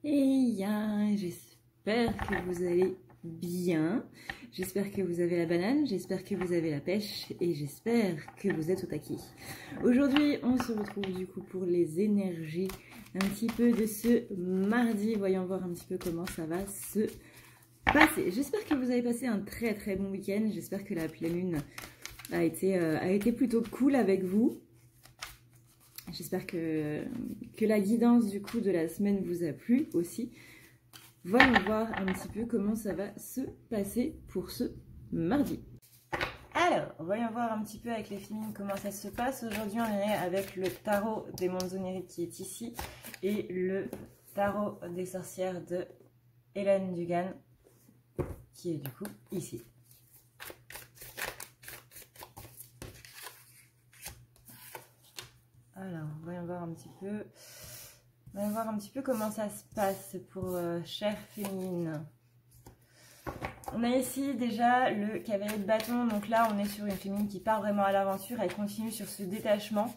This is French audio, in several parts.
Et j'espère que vous allez bien, j'espère que vous avez la banane, j'espère que vous avez la pêche et j'espère que vous êtes au taquet. Aujourd'hui, on se retrouve du coup pour les énergies un petit peu de ce mardi. Voyons voir un petit peu comment ça va se passer. J'espère que vous avez passé un très bon week-end, j'espère que la pleine lune a été plutôt cool avec vous. J'espère que la guidance du coup de la semaine vous a plu aussi. Voyons voir un petit peu comment ça va se passer pour ce mardi. Alors, voyons voir un petit peu avec les féminines comment ça se passe. Aujourd'hui, on est avec le tarot des mondes oniriques qui est ici et le tarot des sorcières de Hélène Dugan qui est du coup ici. Alors, voyons voir un petit peu. Voyons voir un petit peu comment ça se passe pour chère féminine. On a ici déjà le cavalier de bâton. Donc là, on est sur une féminine qui part vraiment à l'aventure. Elle continue sur ce détachement.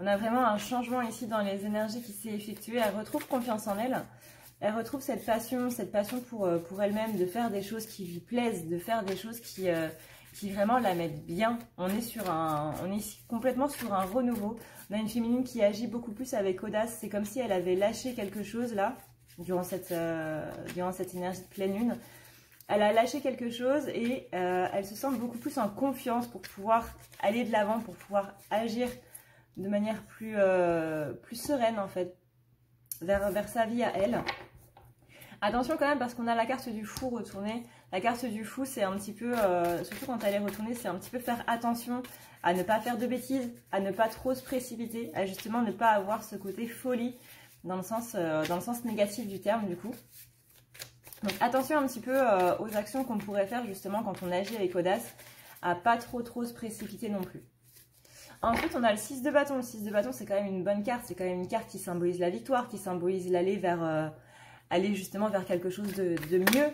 On a vraiment un changement ici dans les énergies qui s'est effectué. Elle retrouve confiance en elle. Elle retrouve cette passion pour elle-même de faire des choses qui lui plaisent, de faire des choses qui vraiment la mettent bien. On est ici complètement sur un renouveau. On a une féminine qui agit beaucoup plus avec audace. C'est comme si elle avait lâché quelque chose là, durant cette énergie de pleine lune. Elle a lâché quelque chose et elle se sent beaucoup plus en confiance pour pouvoir aller de l'avant, pour pouvoir agir de manière plus sereine en fait, vers sa vie à elle. Attention quand même parce qu'on a la carte du fou retournée. La carte du fou, c'est un petit peu, surtout quand elle est retournée, c'est un petit peu faire attention à ne pas faire de bêtises, à ne pas trop se précipiter, à justement ne pas avoir ce côté folie dans le sens négatif du terme du coup. Donc attention un petit peu aux actions qu'on pourrait faire justement quand on agit avec audace, à pas trop se précipiter non plus. Ensuite, on a le 6 de bâton. Le 6 de bâton, c'est quand même une bonne carte. C'est quand même une carte qui symbolise la victoire, qui symbolise l'aller aller justement vers quelque chose de mieux.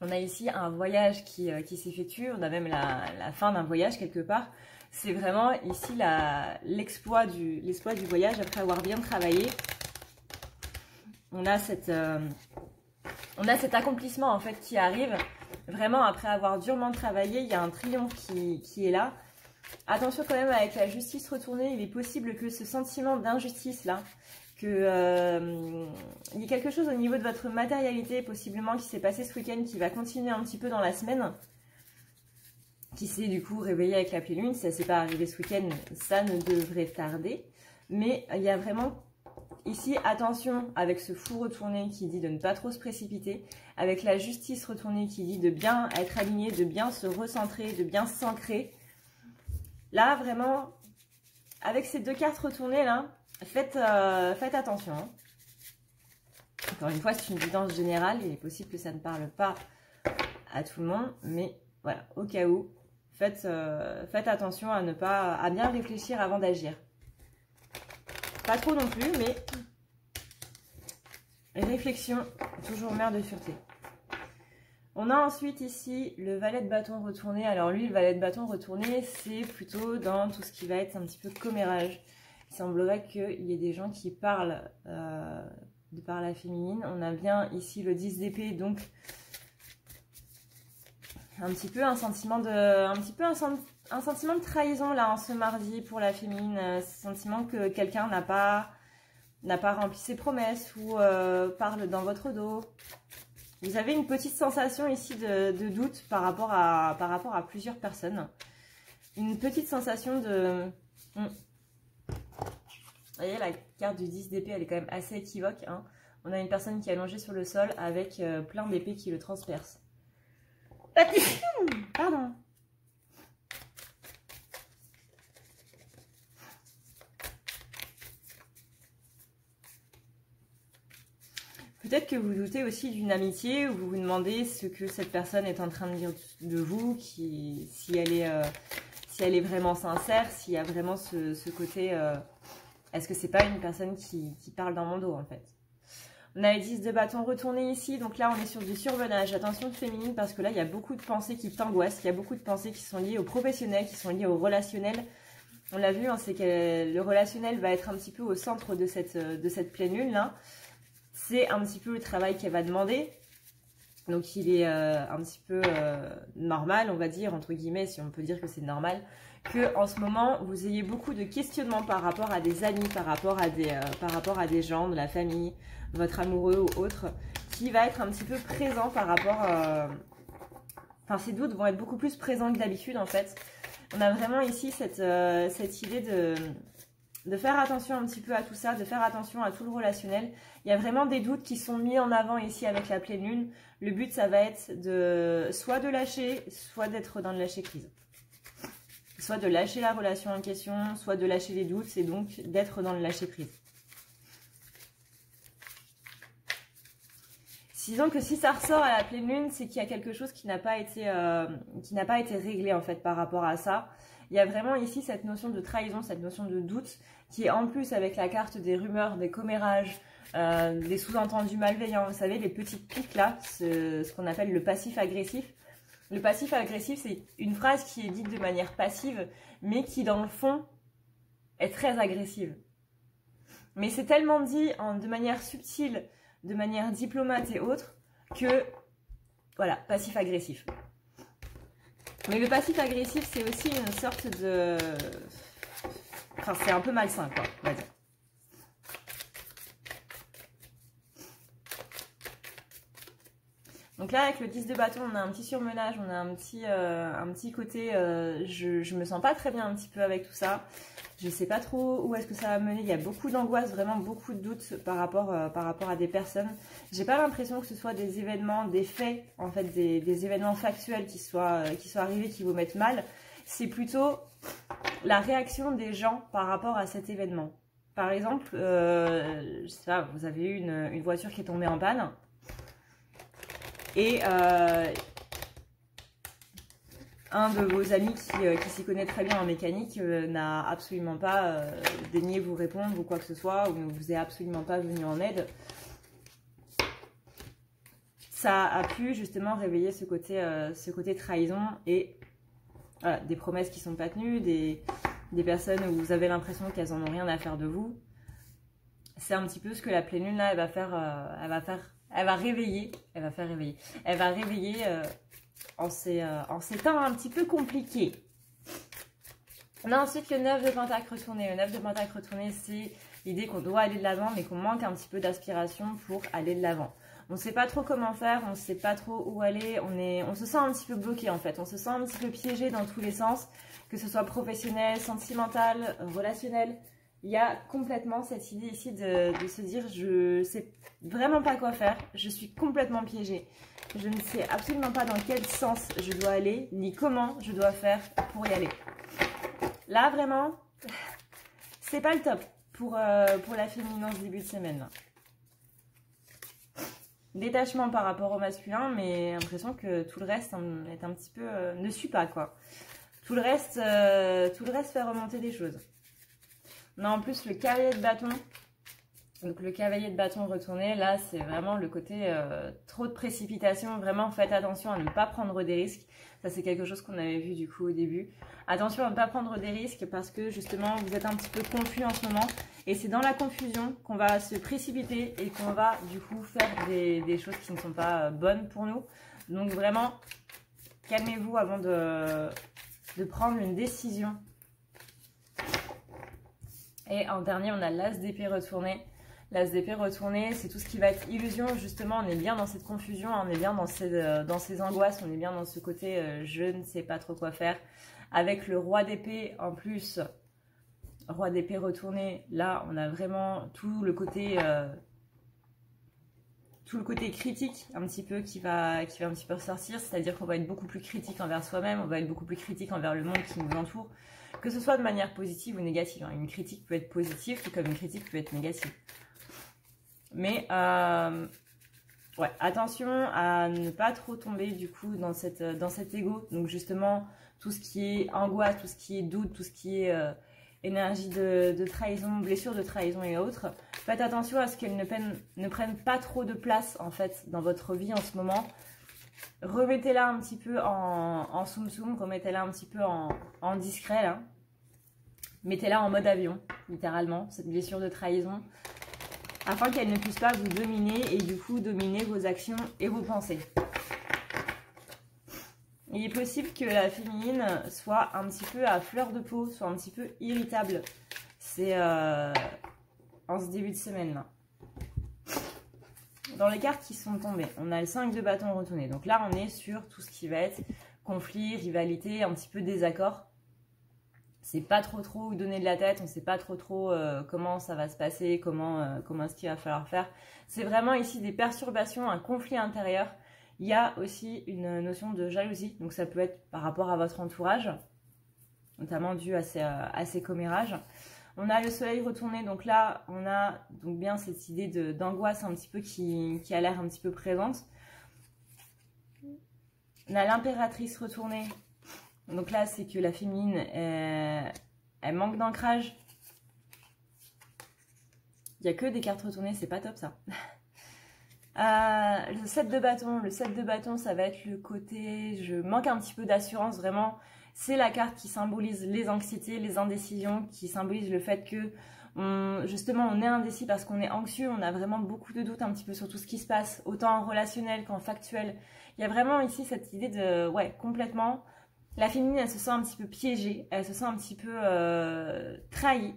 On a ici un voyage qui s'effectue. On a même la fin d'un voyage quelque part. C'est vraiment ici l'exploit du voyage après avoir bien travaillé. On a cet accomplissement en fait qui arrive. Vraiment, après avoir durement travaillé, il y a un triomphe qui est là. Attention quand même avec la justice retournée, il est possible que ce sentiment d'injustice là, il y ait quelque chose au niveau de votre matérialité possiblement qui s'est passé ce week-end, qui va continuer un petit peu dans la semaine, qui s'est du coup réveillé avec la pleine lune. Si ça ne s'est pas arrivé ce week-end, ça ne devrait tarder. Mais il y a vraiment ici, attention avec ce fou retourné qui dit de ne pas trop se précipiter, avec la justice retournée qui dit de bien être aligné, de bien se recentrer, de bien s'ancrer. Là, vraiment, avec ces deux cartes retournées, là, faites attention. Hein. Encore une fois, c'est une guidance générale. Il est possible que ça ne parle pas à tout le monde. Mais voilà, au cas où, faites attention à bien réfléchir avant d'agir. Pas trop non plus, mais réflexion, toujours mère de sûreté. On a ensuite ici le valet de bâton retourné. Alors lui, le valet de bâton retourné, c'est plutôt dans tout ce qui va être un petit peu commérage. Il semblerait qu'il y ait des gens qui parlent de par la féminine. On a bien ici le 10 d'épée, donc un petit peu un sentiment de trahison là en ce mardi pour la féminine. Sentiment que quelqu'un n'a pas rempli ses promesses ou parle dans votre dos. Vous avez une petite sensation ici de doute par rapport à plusieurs personnes. Une petite sensation de... Vous voyez, la carte du 10 d'épée, elle est quand même assez équivoque. Hein. On a une personne qui est allongée sur le sol avec plein d'épées qui le transpercent. Pardon. Peut-être que vous doutez aussi d'une amitié ou vous vous demandez ce que cette personne est en train de dire de vous, si elle est vraiment sincère, s'il y a vraiment ce côté... Est-ce que c'est pas une personne qui parle dans mon dos en fait? On a les 10 de bâton retournés ici, donc là on est sur du surmenage. Attention féminine parce que là il y a beaucoup de pensées qui t'angoissent, il y a beaucoup de pensées qui sont liées au professionnel, qui sont liées au relationnel. On l'a vu, hein, c'est que le relationnel va être un petit peu au centre de cette pleine lune là. c'est un petit peu le travail qu'elle va demander. Donc il est un petit peu normal, on va dire, entre guillemets, si on peut dire que c'est normal, que en ce moment, vous ayez beaucoup de questionnements par rapport à des amis, par rapport à des gens de la famille, votre amoureux ou autre, qui va être un petit peu présent par rapport... Enfin, ces doutes vont être beaucoup plus présents que d'habitude, en fait. On a vraiment ici cette idée de faire attention un petit peu à tout ça, de faire attention à tout le relationnel. Il y a vraiment des doutes qui sont mis en avant ici avec la pleine lune. Le but, ça va être soit de lâcher, soit d'être dans le lâcher-prise. Soit de lâcher la relation en question, soit de lâcher les doutes, et donc d'être dans le lâcher-prise. Disons que si ça ressort à la pleine lune, c'est qu'il y a quelque chose qui n'a pas été réglé en fait par rapport à ça. Il y a vraiment ici cette notion de trahison, cette notion de doute, qui est en plus avec la carte des rumeurs, des commérages, des sous-entendus malveillants. Vous savez, les petites piques là, ce qu'on appelle le passif agressif. Le passif agressif, c'est une phrase qui est dite de manière passive, mais qui dans le fond est très agressive. Mais c'est tellement dit de manière subtile, de manière diplomate et autres, que, voilà, passif agressif. Mais le passif agressif, c'est aussi une sorte de... Enfin, c'est un peu malsain, quoi, on va dire. Donc là, avec le 10 de bâton, on a un petit surmenage, on a un petit côté... je me sens pas très bien un petit peu avec tout ça. Je sais pas trop où est-ce que ça va mener. Il y a beaucoup d'angoisse, vraiment beaucoup de doutes par rapport à des personnes. J'ai pas l'impression que ce soit des événements, des faits, en fait, des événements factuels qui soient arrivés, qui vous mettent mal. C'est plutôt la réaction des gens par rapport à cet événement. Par exemple, je sais pas, vous avez eu une voiture qui est tombée en panne. Et un de vos amis qui s'y connaît très bien en mécanique n'a absolument pas daigné vous répondre ou quoi que ce soit, ou ne vous est absolument pas venu en aide. Ça a pu justement réveiller ce côté trahison et voilà, des promesses qui ne sont pas tenues, des personnes où vous avez l'impression qu'elles n'en ont rien à faire de vous. C'est un petit peu ce que la pleine lune là, elle va réveiller en ces temps un petit peu compliqués. On a ensuite le 9 de pentacle retourné. Le 9 de pentacle retourné, c'est l'idée qu'on doit aller de l'avant, mais qu'on manque un petit peu d'aspiration pour aller de l'avant. On ne sait pas trop comment faire, on ne sait pas trop où aller, on se sent un petit peu bloqué en fait, on se sent un petit peu piégé dans tous les sens, que ce soit professionnel, sentimental, relationnel. Il y a complètement cette idée ici de se dire je sais vraiment pas quoi faire, je suis complètement piégée. Je ne sais absolument pas dans quel sens je dois aller, ni comment je dois faire pour y aller. Là, vraiment, c'est pas le top pour la féminine en ce début de semaine. Là. Détachement par rapport au masculin, mais l'impression que tout le reste est un petit peu... ne suit pas, quoi. Tout le reste fait remonter des choses. On a en plus le cavalier de bâton. Donc le cavalier de bâton retourné, là c'est vraiment le côté trop de précipitation. Vraiment faites attention à ne pas prendre des risques. Ça c'est quelque chose qu'on avait vu du coup au début. Attention à ne pas prendre des risques parce que justement vous êtes un petit peu confus en ce moment. Et c'est dans la confusion qu'on va se précipiter et qu'on va du coup faire des choses qui ne sont pas bonnes pour nous. Donc vraiment calmez-vous avant de prendre une décision. Et en dernier, on a l'as d'épée retourné. L'as d'épée retourné, c'est tout ce qui va être illusion. Justement, on est bien dans cette confusion, on est bien dans ces angoisses, on est bien dans ce côté je ne sais pas trop quoi faire. Avec le roi d'épée en plus, roi d'épée retourné, là, on a vraiment tout le côté critique un petit peu qui va un petit peu ressortir. C'est-à-dire qu'on va être beaucoup plus critique envers soi-même, on va être beaucoup plus critique envers le monde qui nous entoure. Que ce soit de manière positive ou négative. Une critique peut être positive, tout comme une critique peut être négative. Mais ouais, attention à ne pas trop tomber du coup dans cet ego. Donc justement, tout ce qui est angoisse, tout ce qui est doute, tout ce qui est énergie de trahison, blessure de trahison et autres. Faites attention à ce qu'elles ne prennent pas trop de place en fait dans votre vie en ce moment. Remettez-la un petit peu en soum-soum, remettez-la un petit peu en discret là. Mettez-la en mode avion, littéralement, cette blessure de trahison. afin qu'elle ne puisse pas vous dominer et du coup dominer vos actions et vos pensées. Il est possible que la féminine soit un petit peu à fleur de peau, soit un petit peu irritable. C'est en ce début de semaine là. Dans les cartes qui sont tombées, on a le 5 de bâton retourné. Donc là, on est sur tout ce qui va être conflit, rivalité, un petit peu désaccord. C'est pas trop où donner de la tête, on sait pas trop comment ça va se passer, comment est-ce qu'il va falloir faire. C'est vraiment ici des perturbations, un conflit intérieur. Il y a aussi une notion de jalousie, donc ça peut être par rapport à votre entourage, notamment dû à ces commérages. On a le soleil retourné, donc là, on a donc bien cette idée d'angoisse un petit peu qui a l'air un petit peu présente. On a l'impératrice retournée, donc là, c'est que la féminine, elle manque d'ancrage. Il n'y a que des cartes retournées, c'est pas top ça. Le 7 de bâton, ça va être le côté, je manque un petit peu d'assurance, vraiment. C'est la carte qui symbolise les anxiétés, les indécisions, qui symbolise le fait que justement on est indécis parce qu'on est anxieux, on a vraiment beaucoup de doutes un petit peu sur tout ce qui se passe, autant en relationnel qu'en factuel. Il y a vraiment ici cette idée de, ouais, complètement, la féminine elle se sent un petit peu piégée, elle se sent un petit peu trahie.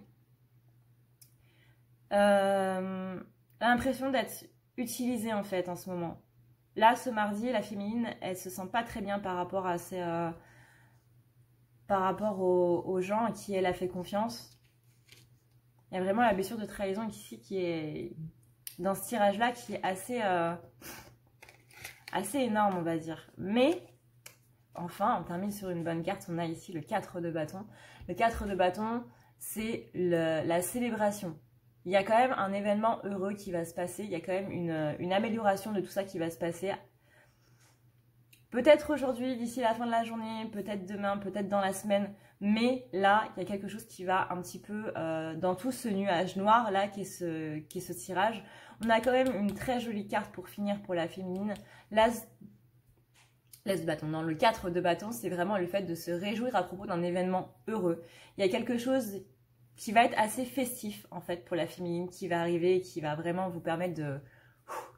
L'impression d'être utilisée en fait en ce moment. Là, ce mardi, la féminine, elle se sent pas très bien par rapport à aux gens à qui elle a fait confiance. Il y a vraiment la blessure de trahison ici qui est dans ce tirage-là qui est assez énorme, on va dire. Mais, enfin, on termine sur une bonne carte. On a ici le 4 de bâton. Le 4 de bâton, c'est la célébration. Il y a quand même un événement heureux qui va se passer. Il y a quand même une amélioration de tout ça qui va se passer. Peut-être aujourd'hui, d'ici la fin de la journée, peut-être demain, peut-être dans la semaine. Mais là, il y a quelque chose qui va un petit peu dans tout ce nuage noir là qui est ce tirage. On a quand même une très jolie carte pour finir pour la féminine. L'as de bâton. Non, le 4 de bâton, c'est vraiment le fait de se réjouir à propos d'un événement heureux. Il y a quelque chose qui va être assez festif en fait pour la féminine qui va arriver et qui va vraiment vous permettre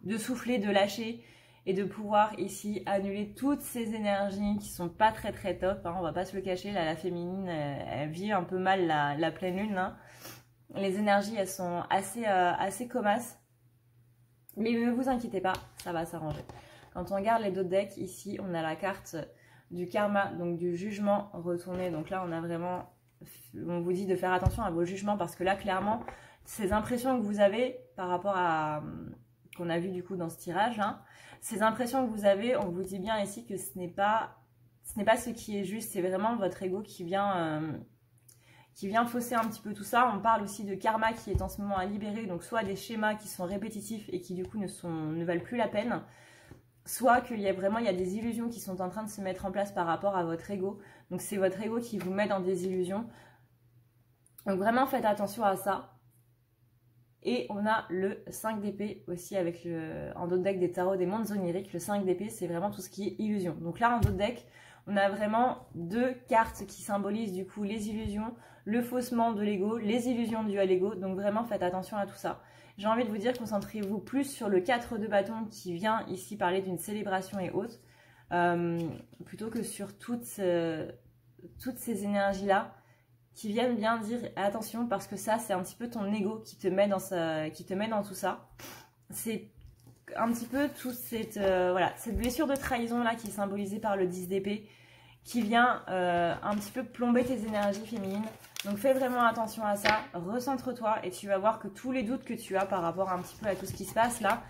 de souffler, de lâcher et de pouvoir ici annuler toutes ces énergies qui sont pas très top, hein, on va pas se le cacher, là la féminine elle vit un peu mal la pleine lune, hein. Les énergies elles sont assez comasses, mais ne vous inquiétez pas, ça va s'arranger. Quand on regarde les deux decks, ici on a la carte du karma, donc du jugement retourné, donc là on a vraiment, on vous dit de faire attention à vos jugements parce que là clairement ces impressions que vous avez par rapport à qu'on a vu du coup dans ce tirage là, ces impressions que vous avez, on vous dit bien ici que ce n'est pas ce qui est juste, c'est vraiment votre ego qui vient fausser un petit peu tout ça. On parle aussi de karma qui est en ce moment à libérer, donc soit des schémas qui sont répétitifs et qui du coup ne valent plus la peine, soit qu'il y a des illusions qui sont en train de se mettre en place par rapport à votre ego. Donc c'est votre ego qui vous met dans des illusions. Donc vraiment faites attention à ça. Et on a le 5 d'épée aussi avec en d'autres decks des tarots des mondes oniriques. Le 5 d'épée, c'est vraiment tout ce qui est illusion. Donc là, en d'autres decks, on a vraiment deux cartes qui symbolisent du coup les illusions, le faussement de l'ego, les illusions dues à l'ego. Donc vraiment, faites attention à tout ça. J'ai envie de vous dire, concentrez-vous plus sur le 4 de bâton qui vient ici parler d'une célébration et autres, plutôt que sur toutes ces énergies-là qui viennent bien dire attention parce que ça c'est un petit peu ton ego qui te met dans tout ça. C'est un petit peu toute cette blessure de trahison là qui est symbolisée par le 10 d'épée qui vient un petit peu plomber tes énergies féminines. Donc fais vraiment attention à ça, recentre-toi et tu vas voir que tous les doutes que tu as par rapport un petit peu à tout ce qui se passe là,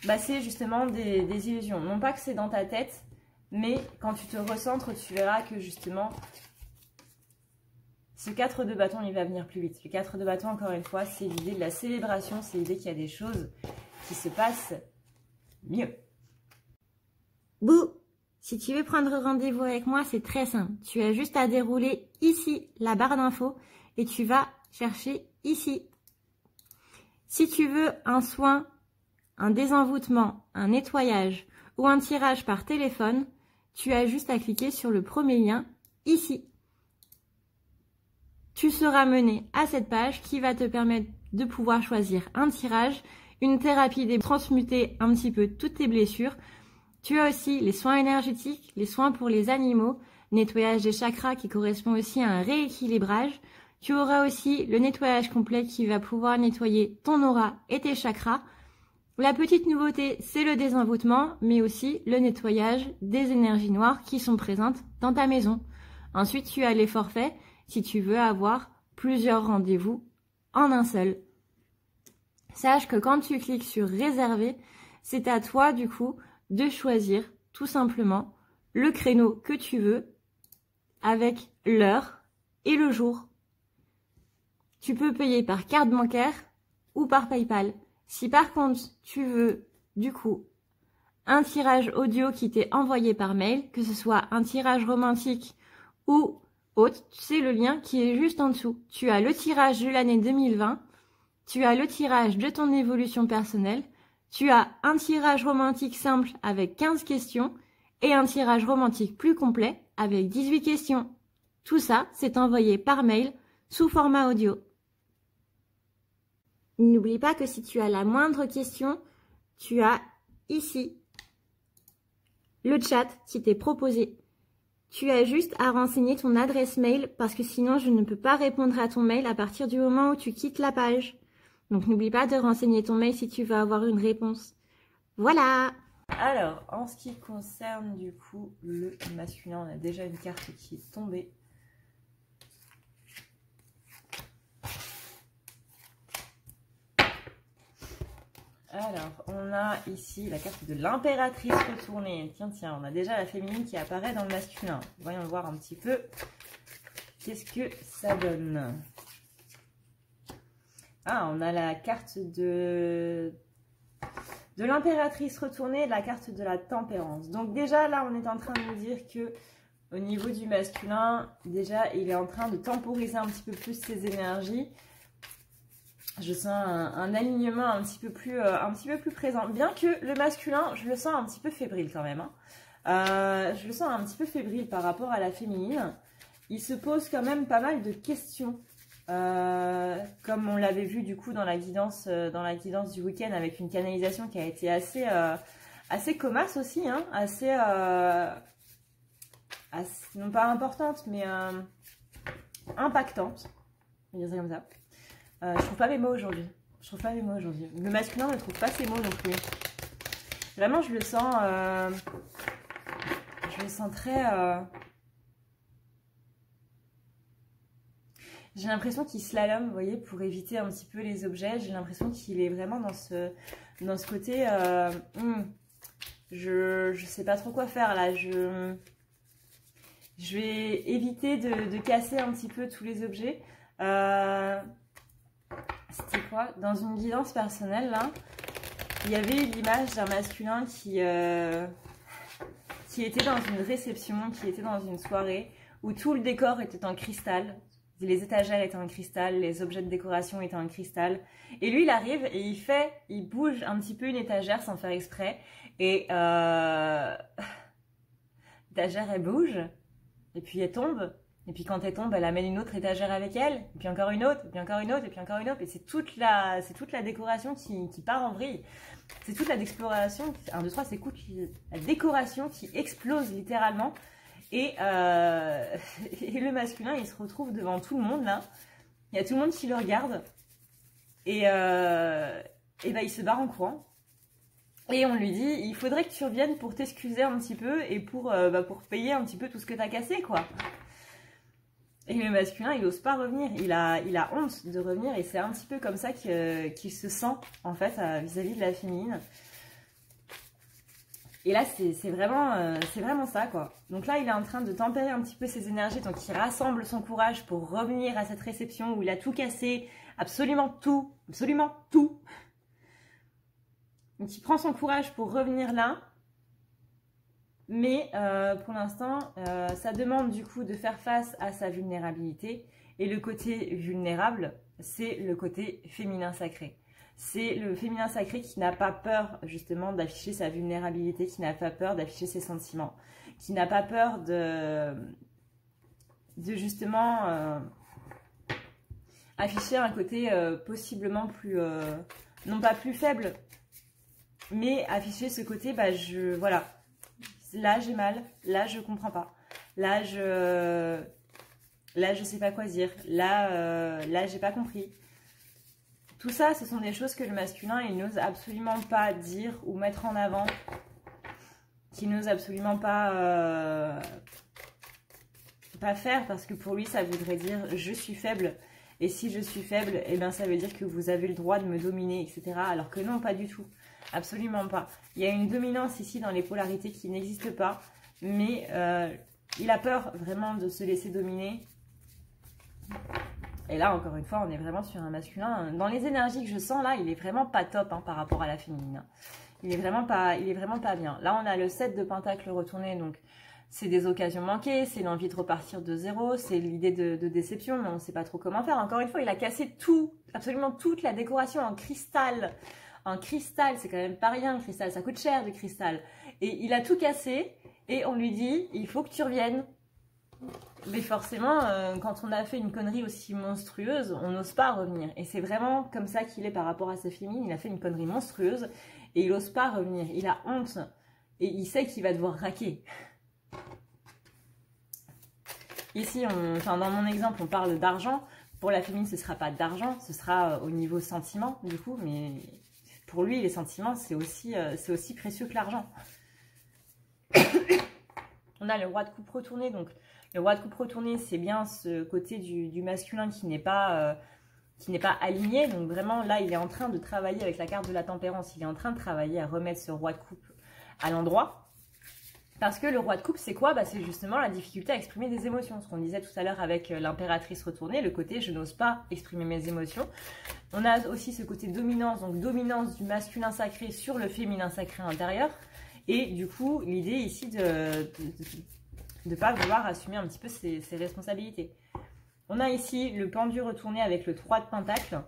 bah, c'est justement des illusions. Non pas que c'est dans ta tête, mais quand tu te recentres, tu verras que justement ce 4 de bâton, il va venir plus vite. Le 4 de bâton, encore une fois, c'est l'idée de la célébration, c'est l'idée qu'il y a des choses qui se passent mieux. Bouh! Si tu veux prendre rendez-vous avec moi, c'est très simple. Tu as juste à dérouler ici la barre d'infos et tu vas chercher ici. Si tu veux un soin, un désenvoûtement, un nettoyage ou un tirage par téléphone, tu as juste à cliquer sur le premier lien ici. Tu seras mené à cette page qui va te permettre de pouvoir choisir un tirage, une thérapie des transmuter un petit peu toutes tes blessures. Tu as aussi les soins énergétiques, les soins pour les animaux, nettoyage des chakras qui correspond aussi à un rééquilibrage. Tu auras aussi le nettoyage complet qui va pouvoir nettoyer ton aura et tes chakras. La petite nouveauté, c'est le désenvoûtement, mais aussi le nettoyage des énergies noires qui sont présentes dans ta maison. Ensuite, tu as les forfaits si tu veux avoir plusieurs rendez-vous en un seul. Sache que quand tu cliques sur réserver, c'est à toi du coup de choisir tout simplement le créneau que tu veux avec l'heure et le jour. Tu peux payer par carte bancaire ou par PayPal. Si par contre tu veux du coup un tirage audio qui t'est envoyé par mail, que ce soit un tirage romantique ou autre, c'est le lien qui est juste en dessous. Tu as le tirage de l'année 2020, tu as le tirage de ton évolution personnelle, tu as un tirage romantique simple avec 15 questions et un tirage romantique plus complet avec 18 questions. Tout ça, c'est envoyé par mail sous format audio. N'oublie pas que si tu as la moindre question, tu as ici le chat qui t'est proposé. Tu as juste à renseigner ton adresse mail parce que sinon je ne peux pas répondre à ton mail à partir du moment où tu quittes la page. Donc n'oublie pas de renseigner ton mail si tu veux avoir une réponse. Voilà! Alors, en ce qui concerne du coup le masculin, on a déjà une carte qui est tombée. Alors, on a ici la carte de l'impératrice retournée. Tiens, on a déjà la féminine qui apparaît dans le masculin. Voyons voir un petit peu qu'est-ce que ça donne. Ah, on a la carte de l'impératrice retournée et la carte de la tempérance. Donc déjà, là, on est en train de nous dire que au niveau du masculin, déjà, il est en train de temporiser un petit peu plus ses énergies. Je sens un alignement un petit peu plus présent. Bien que le masculin, je le sens un petit peu fébrile quand même. Je le sens un petit peu fébrile par rapport à la féminine. Il se pose quand même pas mal de questions. Comme on l'avait vu du coup dans la guidance du week-end avec une canalisation qui a été assez comasse aussi. Hein, assez, non pas importante, mais impactante. On va dire ça comme ça. Je trouve pas mes mots aujourd'hui. Le masculin ne trouve pas ses mots non plus. Vraiment, je le sens très... J'ai l'impression qu'il slalome, vous voyez, pour éviter un petit peu les objets. J'ai l'impression qu'il est vraiment dans ce côté... je sais pas trop quoi faire là. Je vais éviter de casser un petit peu tous les objets. C'était quoi? Dans une guidance personnelle, là, il y avait l'image d'un masculin qui était dans une réception, qui était dans une soirée où tout le décor était en cristal. Les étagères étaient en cristal, les objets de décoration étaient en cristal. Et lui, il arrive et il bouge un petit peu une étagère sans faire exprès. Et l'étagère, elle bouge. Et puis elle tombe. Et puis quand elle tombe, elle amène une autre étagère avec elle, et puis encore une autre, et puis encore une autre, et puis encore une autre. Et c'est toute la décoration qui part en vrille. C'est toute la décoration, 1, 2, 3, c'est la décoration qui explose littéralement. Et le masculin, il se retrouve devant tout le monde là. Il y a tout le monde qui le regarde. Et ben, il se barre en courant. Et on lui dit, il faudrait que tu reviennes pour t'excuser un petit peu et pour payer un petit peu tout ce que t'as cassé, quoi. Et le masculin, il n'ose pas revenir. Il a honte de revenir et c'est un petit peu comme ça qu'il se sent, en fait, vis-à-vis de la féminine. Et là, c'est vraiment ça, quoi. Donc là, il est en train de tempérer un petit peu ses énergies. Donc, il rassemble son courage pour revenir à cette réception où il a tout cassé. Absolument tout. Absolument tout. Donc, il prend son courage pour revenir là. Mais pour l'instant, ça demande du coup de faire face à sa vulnérabilité. Et le côté vulnérable, c'est le côté féminin sacré. C'est le féminin sacré qui n'a pas peur justement d'afficher sa vulnérabilité, qui n'a pas peur d'afficher ses sentiments, qui n'a pas peur de justement afficher un côté possiblement plus, non pas plus faible, mais afficher ce côté, bah voilà, là j'ai mal, là je comprends pas, là je sais pas quoi dire, là j'ai pas compris. Tout ça, ce sont des choses que le masculin, il n'ose absolument pas dire ou mettre en avant, qu'il n'ose absolument pas faire, parce que pour lui, ça voudrait dire je suis faible. Et si je suis faible, eh ben, ça veut dire que vous avez le droit de me dominer, etc. Alors que non, pas du tout. Absolument pas. Il y a une dominance ici dans les polarités qui n'existe pas, mais il a peur vraiment de se laisser dominer. Et là, encore une fois, on est vraiment sur un masculin. Dans les énergies que je sens, là, il est vraiment pas top hein, par rapport à la féminine. Il est vraiment pas bien. Là, on a le 7 de Pentacle retourné, donc c'est des occasions manquées, c'est l'envie de repartir de zéro, c'est l'idée de déception, mais on ne sait pas trop comment faire. Encore une fois, il a cassé tout, absolument toute la décoration en cristal. En cristal, c'est quand même pas rien, le cristal, ça coûte cher, du cristal. Et il a tout cassé, et on lui dit, il faut que tu reviennes. Mais forcément, quand on a fait une connerie aussi monstrueuse, on n'ose pas revenir. Et c'est vraiment comme ça qu'il est par rapport à sa féminine. Il a fait une connerie monstrueuse et il n'ose pas revenir. Il a honte et il sait qu'il va devoir raquer. Ici, dans mon exemple, on parle d'argent. Pour la féminine, ce ne sera pas d'argent, ce sera au niveau sentiment, du coup. Mais pour lui, les sentiments, c'est aussi précieux que l'argent. On a le roi de coupe retourné, donc le roi de coupe retourné, c'est bien ce côté du masculin qui n'est pas aligné. Donc vraiment, là, il est en train de travailler avec la carte de la tempérance. Il est en train de travailler à remettre ce roi de coupe à l'endroit. Parce que le roi de coupe, c'est quoi? C'est justement la difficulté à exprimer des émotions. Ce qu'on disait tout à l'heure avec l'impératrice retournée, le côté je n'ose pas exprimer mes émotions. On a aussi ce côté dominance, donc dominance du masculin sacré sur le féminin sacré intérieur. Et du coup, l'idée ici de ne pas vouloir assumer un petit peu ses responsabilités. On a ici le pendu retourné avec le 3 de Pentacle.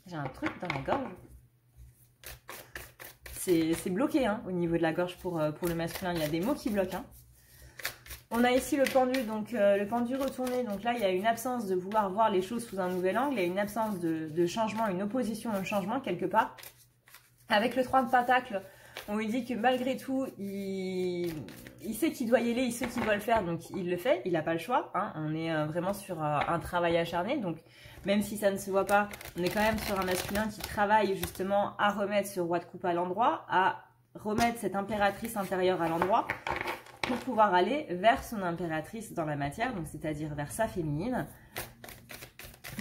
J'ai un truc dans la gorge. C'est bloqué hein, au niveau de la gorge pour le masculin. Il y a des mots qui bloquent. Hein. On a ici le pendu, donc le pendu retourné. Donc là, il y a une absence de vouloir voir les choses sous un nouvel angle. Il y a une absence de changement, une opposition au changement quelque part. Avec le 3 de Pentacle, on lui dit que malgré tout, il sait qu'il doit y aller, il sait qu'il doit le faire, donc il le fait, il n'a pas le choix. Hein. On est vraiment sur un travail acharné, donc même si ça ne se voit pas, on est quand même sur un masculin qui travaille justement à remettre ce roi de coupe à l'endroit, à remettre cette impératrice intérieure à l'endroit, pour pouvoir aller vers son impératrice dans la matière, donc c'est-à-dire vers sa féminine.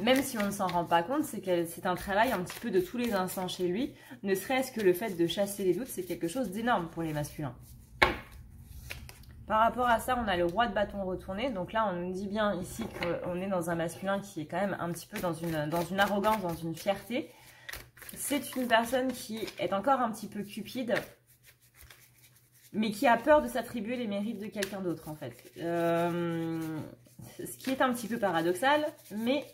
Même si on ne s'en rend pas compte, c'est un travail un petit peu de tous les instants chez lui. Ne serait-ce que le fait de chasser les doutes, c'est quelque chose d'énorme pour les masculins. Par rapport à ça, on a le roi de bâton retourné. Donc là, on nous dit bien ici qu'on est dans un masculin qui est quand même un petit peu dans une arrogance, dans une fierté. C'est une personne qui est encore un petit peu cupide, mais qui a peur de s'attribuer les mérites de quelqu'un d'autre, en fait. Ce qui est un petit peu paradoxal, mais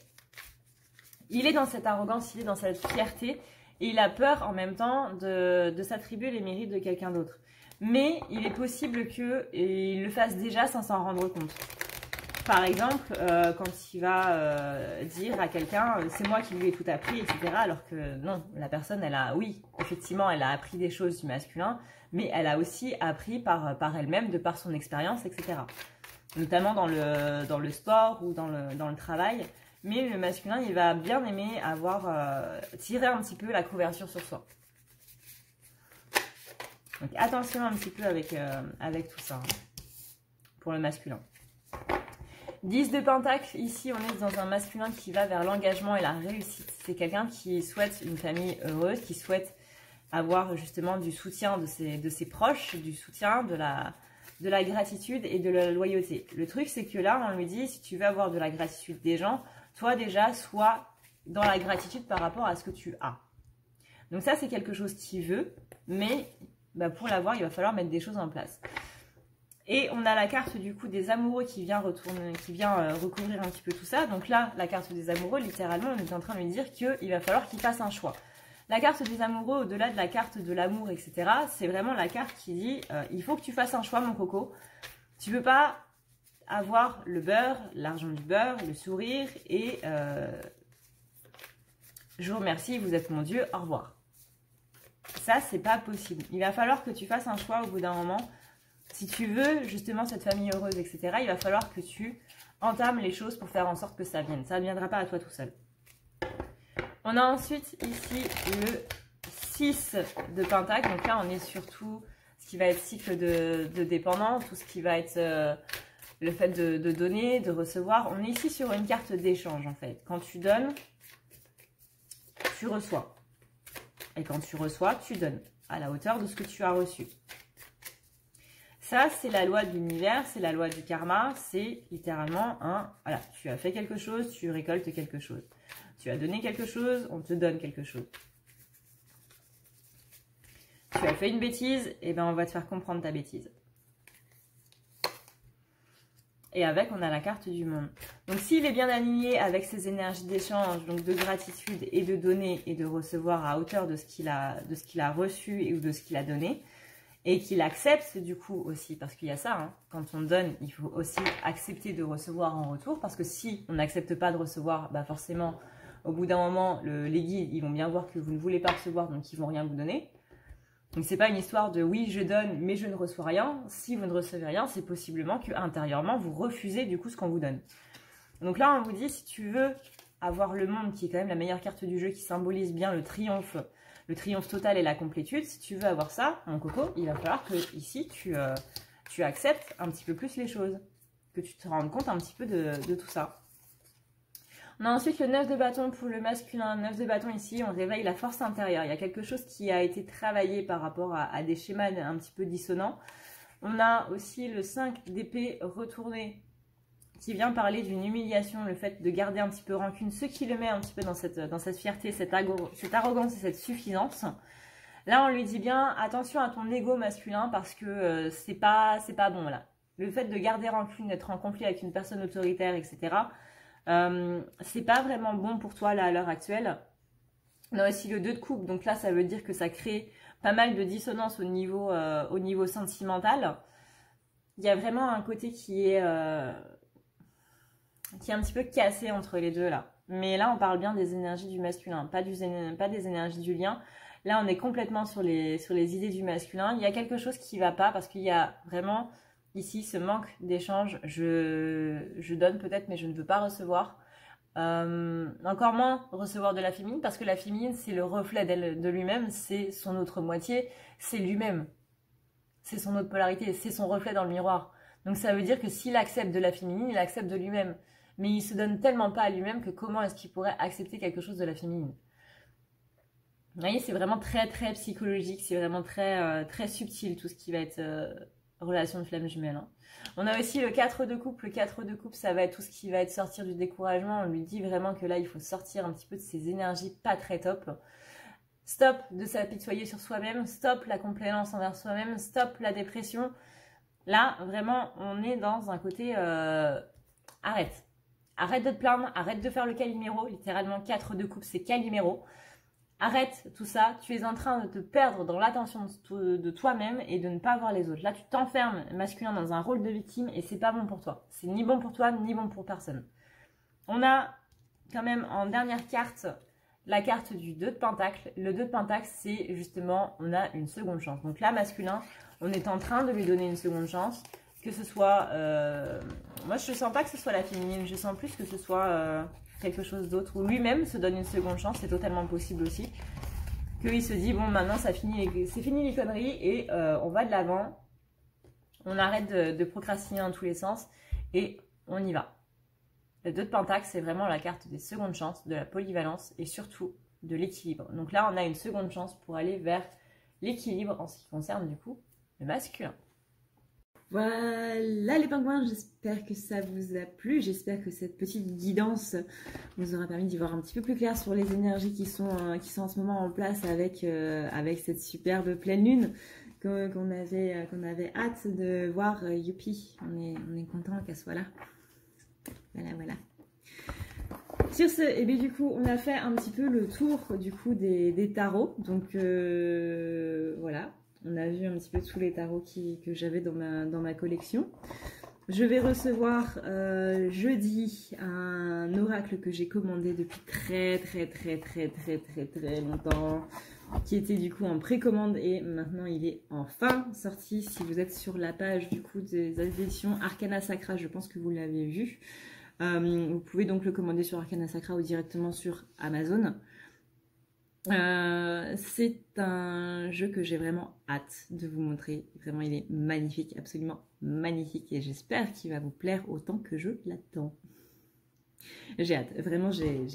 il est dans cette arrogance, il est dans cette fierté, et il a peur en même temps de s'attribuer les mérites de quelqu'un d'autre. Mais il est possible qu'il le fasse déjà sans s'en rendre compte. Par exemple, quand il va dire à quelqu'un « c'est moi qui lui ai tout appris », etc. Alors que non, la personne, oui, effectivement, elle a appris des choses du masculin, mais elle a aussi appris par elle-même, de par son expérience, etc. Notamment dans le sport ou dans le travail. Mais le masculin, il va bien aimer tirer un petit peu la couverture sur soi. Donc attention un petit peu avec tout ça, hein, pour le masculin. 10 de Pentacle, ici on est dans un masculin qui va vers l'engagement et la réussite. C'est quelqu'un qui souhaite une famille heureuse, qui souhaite avoir justement du soutien de ses proches, du soutien, de la gratitude et de la loyauté. Le truc, c'est que là, on lui dit, si tu veux avoir de la gratitude des gens, toi déjà, sois dans la gratitude par rapport à ce que tu as. Donc ça, c'est quelque chose qu'il veut, mais pour l'avoir, il va falloir mettre des choses en place. Et on a la carte du coup des amoureux qui vient recouvrir un petit peu tout ça. Donc là, la carte des amoureux, littéralement, on est en train de lui dire qu'il va falloir qu'il fasse un choix. La carte des amoureux, au-delà de la carte de l'amour, etc., c'est vraiment la carte qui dit il faut que tu fasses un choix, mon coco. Tu peux pas avoir le beurre, l'argent du beurre, le sourire et je vous remercie, vous êtes mon Dieu, au revoir. Ça, c'est pas possible. Il va falloir que tu fasses un choix au bout d'un moment. Si tu veux justement cette famille heureuse, etc., il va falloir que tu entames les choses pour faire en sorte que ça vienne. Ça ne viendra pas à toi tout seul. On a ensuite ici le 6 de Pentacle. Donc là, on est sur tout ce qui va être cycle de dépendant, tout ce qui va être le fait de donner, de recevoir. On est ici sur une carte d'échange en fait. Quand tu donnes, tu reçois. Et quand tu reçois, tu donnes à la hauteur de ce que tu as reçu. Ça, c'est la loi de l'univers, c'est la loi du karma. C'est littéralement un... Voilà, tu as fait quelque chose, tu récoltes quelque chose. Tu as donné quelque chose, on te donne quelque chose. Tu as fait une bêtise, et ben on va te faire comprendre ta bêtise. Et avec, on a la carte du monde. Donc, s'il est bien aligné avec ces énergies d'échange, donc de gratitude et de donner et de recevoir à hauteur de ce qu'il a reçu ou de ce qu'il a donné, et qu'il accepte du coup aussi, parce qu'il y a ça, hein, quand on donne, il faut aussi accepter de recevoir en retour, parce que si on n'accepte pas de recevoir, bah forcément, au bout d'un moment, les guides, ils vont bien voir que vous ne voulez pas recevoir, donc ils vont rien vous donner. Donc, c'est pas une histoire de oui, je donne, mais je ne reçois rien. Si vous ne recevez rien, c'est possiblement que intérieurement vous refusez du coup ce qu'on vous donne. Donc là, on vous dit, si tu veux avoir le monde, qui est quand même la meilleure carte du jeu, qui symbolise bien le triomphe total et la complétude, si tu veux avoir ça, mon coco, il va falloir que ici tu acceptes un petit peu plus les choses, que tu te rendes compte un petit peu de tout ça. On a ensuite le 9 de bâton pour le masculin. 9 de bâton ici, on réveille la force intérieure. Il y a quelque chose qui a été travaillé par rapport à des schémas un petit peu dissonants. On a aussi le 5 d'épée retourné qui vient parler d'une humiliation, le fait de garder un petit peu rancune, ce qui le met un petit peu dans cette fierté, cette arrogance et cette suffisance. Là, on lui dit bien, attention à ton ego masculin parce que c'est pas bon là. Le fait de garder rancune, d'être en conflit avec une personne autoritaire, etc., c'est pas vraiment bon pour toi là à l'heure actuelle. On a aussi le 2 de coupe, donc là ça veut dire que ça crée pas mal de dissonance au niveau sentimental. Il y a vraiment un côté qui est un petit peu cassé entre les deux là. Mais là on parle bien des énergies du masculin, pas des énergies du lien. Là on est complètement sur les idées du masculin. Il y a quelque chose qui va pas parce qu'il y a vraiment... Ici, ce manque d'échange, je donne peut-être, mais je ne veux pas recevoir. Encore moins recevoir de la féminine, parce que la féminine, c'est le reflet de lui-même, c'est son autre moitié, c'est lui-même. C'est son autre polarité, c'est son reflet dans le miroir. Donc ça veut dire que s'il accepte de la féminine, il accepte de lui-même. Mais il se donne tellement pas à lui-même que comment est-ce qu'il pourrait accepter quelque chose de la féminine? Vous voyez, c'est vraiment très très psychologique, c'est vraiment très, très subtil tout ce qui va être... relation de flamme jumelle. Hein. On a aussi le 4 de coupe. Le 4 de coupe, ça va être tout ce qui va être sortir du découragement. On lui dit vraiment que là, il faut sortir un petit peu de ces énergies pas très top. Stop de s'apitoyer sur soi-même. Stop la complaisance envers soi-même. Stop la dépression. Là, vraiment, on est dans un côté... arrête. Arrête de te plaindre. Arrête de faire le Calimero. Littéralement, 4 de coupe, c'est Calimero. Arrête tout ça, tu es en train de te perdre dans l'attention de toi-même et de ne pas voir les autres. Là, tu t'enfermes, masculin, dans un rôle de victime et c'est pas bon pour toi. C'est ni bon pour toi, ni bon pour personne. On a quand même en dernière carte, la carte du 2 de Pentacle. Le 2 de Pentacle, c'est justement, on a une seconde chance. Donc là, masculin, on est en train de lui donner une seconde chance. Que ce soit... moi, je ne sens pas que ce soit la féminine, je sens plus que ce soit... quelque chose d'autre, ou lui-même se donne une seconde chance, c'est totalement possible aussi, qu'il se dit, bon, maintenant, c'est fini les conneries, et on va de l'avant, on arrête de procrastiner dans tous les sens, et on y va. Le 2 de Pentacle, c'est vraiment la carte des secondes chances, de la polyvalence, et surtout de l'équilibre. Donc là, on a une seconde chance pour aller vers l'équilibre en ce qui concerne, du coup, le masculin. Voilà les pingouins, j'espère que ça vous a plu, j'espère que cette petite guidance vous aura permis d'y voir un petit peu plus clair sur les énergies qui sont en ce moment en place avec cette superbe pleine lune qu'on avait hâte de voir. Youpi, on est content qu'elle soit là. Voilà. Sur ce, et bien du coup, on a fait un petit peu le tour du coup des tarots, donc voilà. On a vu un petit peu tous les tarots que j'avais dans ma collection. Je vais recevoir jeudi un oracle que j'ai commandé depuis très longtemps, qui était du coup en précommande et maintenant il est enfin sorti. Si vous êtes sur la page du coup des éditions Arcana Sacra, je pense que vous l'avez vu. Vous pouvez donc le commander sur Arcana Sacra ou directement sur Amazon. C'est un jeu que j'ai vraiment hâte de vous montrer. Vraiment, il est magnifique, absolument magnifique. Et j'espère qu'il va vous plaire autant que je l'attends. J'ai hâte, vraiment, j'ai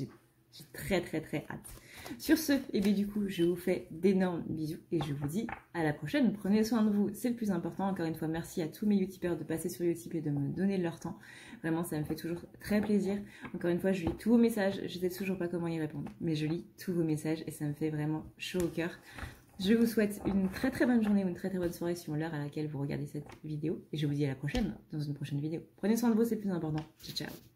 très hâte. Sur ce, et bien du coup, je vous fais d'énormes bisous et je vous dis à la prochaine. Prenez soin de vous, c'est le plus important. Encore une fois, merci à tous mes youtubeurs de passer sur Utip et de me donner leur temps. Vraiment, ça me fait toujours très plaisir. Encore une fois, je lis tous vos messages. Je ne sais toujours pas comment y répondre, mais je lis tous vos messages et ça me fait vraiment chaud au cœur. Je vous souhaite une très bonne journée ou une très bonne soirée suivant l'heure à laquelle vous regardez cette vidéo. Et je vous dis à la prochaine, dans une prochaine vidéo. Prenez soin de vous, c'est le plus important. Ciao, ciao.